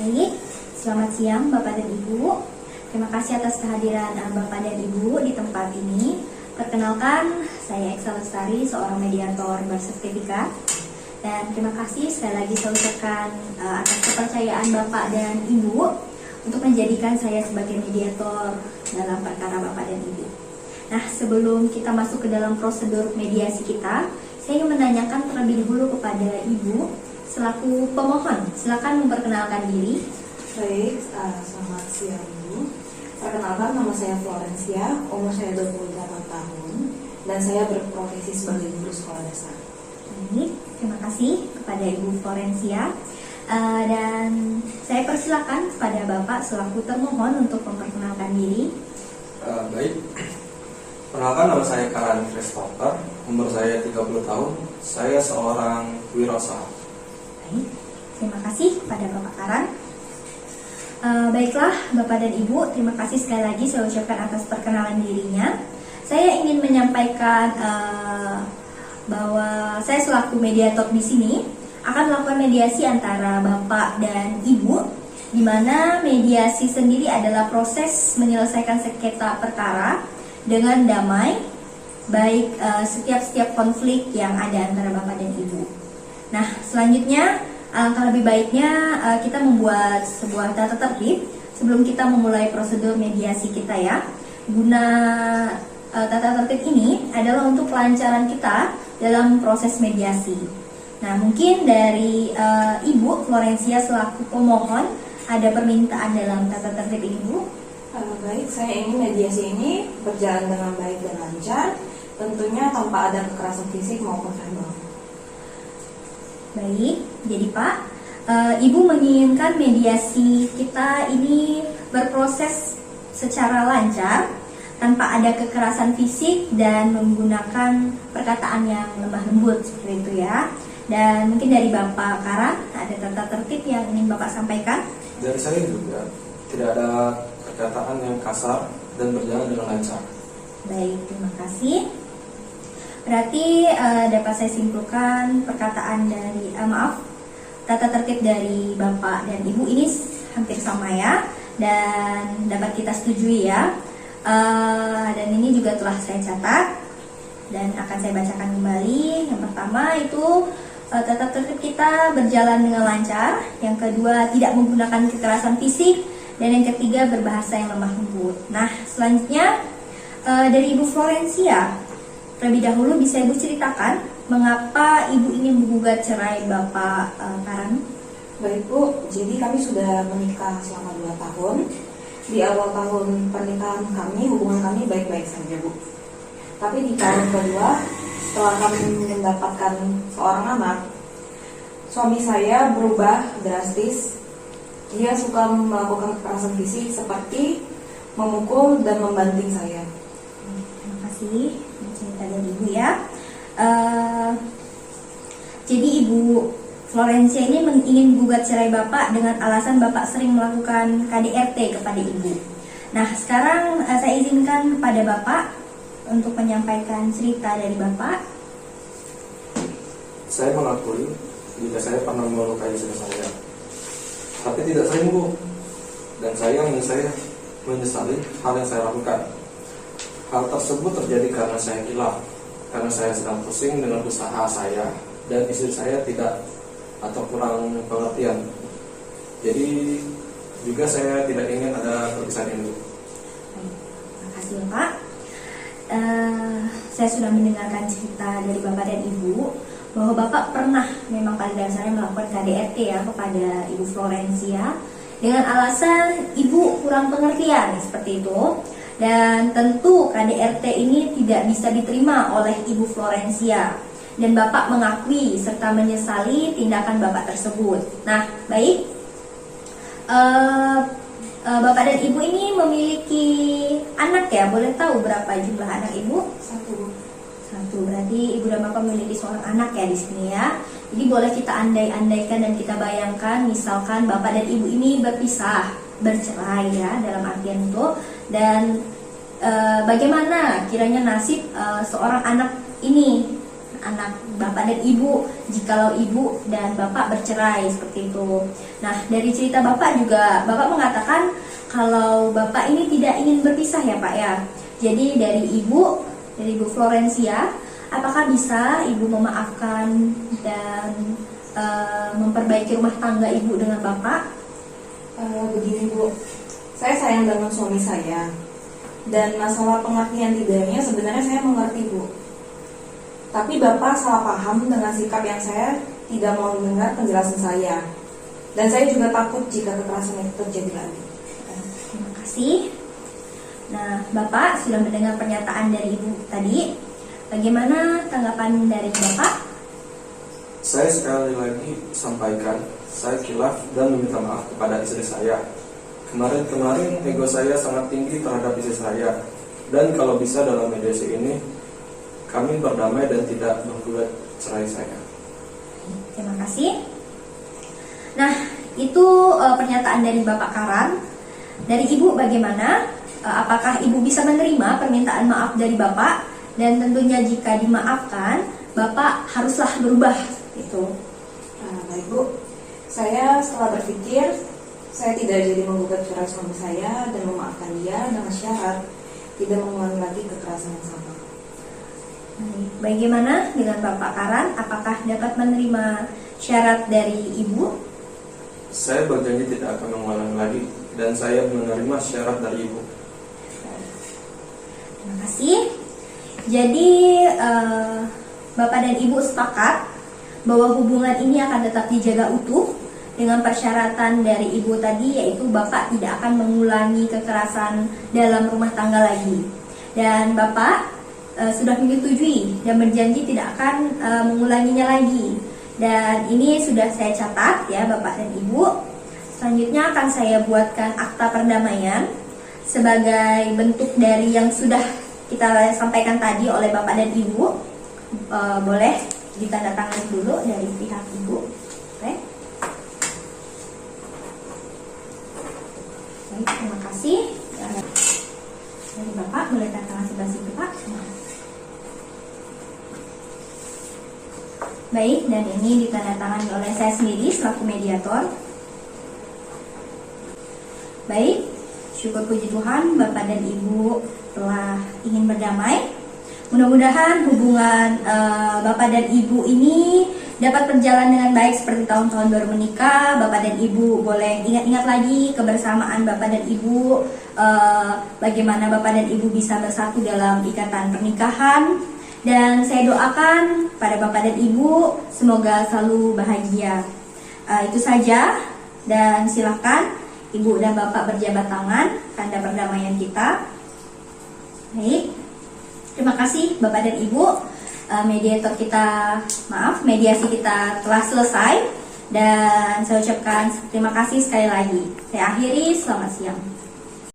Baik, selamat siang Bapak dan Ibu. Terima kasih atas kehadiran Bapak dan Ibu di tempat ini. Perkenalkan, saya Eksa Lestari, seorang mediator bersertifikat. Dan terima kasih sekali lagi saya ucapkan atas kepercayaan Bapak dan Ibu untuk menjadikan saya sebagai mediator dalam perkara Bapak dan Ibu. Nah, sebelum kita masuk ke dalam prosedur mediasi kita, saya ingin menanyakan terlebih dahulu kepada Ibu selaku pemohon. Silakan memperkenalkan diri. Baik, selamat siang Ibu. Perkenalkan, nama saya Florencia, umur saya 28 tahun, dan saya berprofesi sebagai guru sekolah dasar. Baik, terima kasih kepada Ibu Florencia. Dan saya persilakan kepada Bapak selaku termohon untuk memperkenalkan diri. Baik, perkenalkan, nama saya Karan Christopher, umur saya 30 tahun, saya seorang wirausaha. Baik, terima kasih kepada Bapak Karan. Baiklah Bapak dan Ibu, terima kasih sekali lagi saya ucapkan atas perkenalan dirinya. Saya ingin menyampaikan bahwa saya selaku mediator di sini akan melakukan mediasi antara Bapak dan Ibu, di mana mediasi sendiri adalah proses menyelesaikan sengketa perkara dengan damai, baik setiap konflik yang ada antara Bapak dan Ibu. Nah, selanjutnya alangkah lebih baiknya kita membuat sebuah tata tertib sebelum kita memulai prosedur mediasi kita ya. Guna tata tertib ini adalah untuk kelancaran kita dalam proses mediasi. Nah, mungkin dari Ibu Florencia selaku pemohon ada permintaan dalam tata tertib ini, Bu? Baik, saya ingin mediasi ini berjalan dengan baik dan lancar, tentunya tanpa ada kekerasan fisik maupun verbal. Baik, jadi Pak, Ibu menginginkan mediasi kita ini berproses secara lancar, tanpa ada kekerasan fisik dan menggunakan perkataan yang lemah lembut seperti itu ya. Dan mungkin dari Bapak Karan ada tata tertib yang ingin Bapak sampaikan? Dari saya juga tidak ada perkataan yang kasar dan berjalan dengan lancar. Baik, terima kasih. Berarti dapat saya simpulkan perkataan dari tata tertib dari Bapak dan Ibu ini hampir sama ya, dan dapat kita setujui ya. Dan ini juga telah saya catat dan akan saya bacakan kembali. Yang pertama itu tata tertib kita berjalan dengan lancar. Yang kedua, tidak menggunakan kekerasan fisik. Dan yang ketiga, berbahasa yang lemah lembut. Nah, selanjutnya dari Ibu Florencia, terlebih dahulu bisa Ibu ceritakan mengapa Ibu ingin menggugat cerai Bapak Karan? Baik Bu, jadi kami sudah menikah selama 2 tahun. Di awal tahun pernikahan kami, hubungan kami baik-baik saja Bu. Tapi di tahun kedua, setelah kami mendapatkan seorang anak, suami saya berubah drastis. Dia suka melakukan kekerasan fisik seperti memukul dan membanting saya. Terima kasih cerita dari Ibu ya. Jadi Ibu Florencia ini ingin gugat cerai Bapak dengan alasan Bapak sering melakukan KDRT kepada Ibu. Nah, sekarang saya izinkan kepada Bapak untuk menyampaikan cerita dari Bapak. Saya mengakui jika saya pernah melukai istri saya, tapi tidak sembuh, dan saya menyesali hal yang saya lakukan. Hal tersebut terjadi karena saya hilaf, karena saya sedang pusing dengan usaha saya dan istri saya tidak atau kurang pengertian. Jadi juga saya tidak ingin ada perpisahan ini. Terima kasih Pak. Saya sudah mendengarkan cerita dari Bapak dan Ibu bahwa Bapak pernah memang pada dasarnya melakukan KDRT ya kepada Ibu Florencia dengan alasan Ibu kurang pengertian seperti itu. Dan tentu KDRT ini tidak bisa diterima oleh Ibu Florencia, dan Bapak mengakui serta menyesali tindakan Bapak tersebut. Nah, baik, Bapak dan Ibu ini memiliki anak ya? Boleh tahu berapa jumlah anak Ibu? Satu. Berarti Ibu dan Bapak memiliki seorang anak ya di sini ya. Jadi boleh kita andai-andaikan dan kita bayangkan, misalkan Bapak dan Ibu ini berpisah, bercerai ya dalam artian itu. Dan bagaimana kiranya nasib seorang anak ini anak bapak dan ibu jikalau ibu dan bapak bercerai seperti itu. Nah, dari cerita bapak juga bapak mengatakan kalau bapak ini tidak ingin berpisah ya Pak ya. Jadi dari ibu Florencia, apakah bisa ibu memaafkan dan memperbaiki rumah tangga ibu dengan bapak? Begini Bu, saya sayang dengan suami saya. Dan masalah pengertian tidaknya sebenarnya saya mengerti Bu. Tapi Bapak salah paham dengan sikap yang saya tidak mau mendengar penjelasan saya. Dan saya juga takut jika kekerasan itu terjadi lagi. Terima kasih. Nah, Bapak sudah mendengar pernyataan dari Ibu tadi. Bagaimana tanggapan dari Bapak? Saya sekali lagi sampaikan, saya khilaf dan meminta maaf kepada istri saya. Kemarin ego saya sangat tinggi terhadap istri saya. Dan kalau bisa dalam mediasi ini, kami berdamai dan tidak menggugat cerai saya. Terima kasih. Nah, itu pernyataan dari Bapak Karan. Dari Ibu bagaimana? Apakah Ibu bisa menerima permintaan maaf dari Bapak? Dan tentunya jika dimaafkan, Bapak haruslah berubah. Itu. Baik Bu, saya setelah berpikir, saya tidak jadi menggugat cerai suami saya dan memaafkan dia dengan syarat tidak mengulangi lagi kekerasan yang sama. Bagaimana dengan Bapak Karan? Apakah dapat menerima syarat dari Ibu? Saya berjanji tidak akan mengulangi lagi dan saya menerima syarat dari Ibu. Terima kasih. Jadi Bapak dan Ibu sepakat bahwa hubungan ini akan tetap dijaga utuh dengan persyaratan dari Ibu tadi, yaitu Bapak tidak akan mengulangi kekerasan dalam rumah tangga lagi. Dan Bapak sudah menyetujui dan berjanji tidak akan mengulanginya lagi. Dan ini sudah saya catat ya Bapak dan Ibu. Selanjutnya akan saya buatkan akta perdamaian sebagai bentuk dari yang sudah kita sampaikan tadi oleh Bapak dan Ibu. Boleh ditandatangani dulu dari pihak Ibu. Oke. Baik, terima kasih. Dari Bapak boleh tanda tangan sebelah situ Pak. Baik, dan ini ditandatangani oleh saya sendiri selaku mediator. Baik, syukur puji Tuhan Bapak dan Ibu telah ingin berdamai. Mudah-mudahan hubungan Bapak dan Ibu ini dapat berjalan dengan baik seperti tahun-tahun baru menikah. Bapak dan Ibu boleh ingat-ingat lagi kebersamaan Bapak dan Ibu, bagaimana Bapak dan Ibu bisa bersatu dalam ikatan pernikahan. Dan saya doakan pada Bapak dan Ibu semoga selalu bahagia. Itu saja, dan silakan Ibu dan Bapak berjabat tangan tanda perdamaian kita. Baik, terima kasih Bapak dan Ibu. Mediasi kita telah selesai. Dan saya ucapkan terima kasih sekali lagi. Saya akhiri, selamat siang.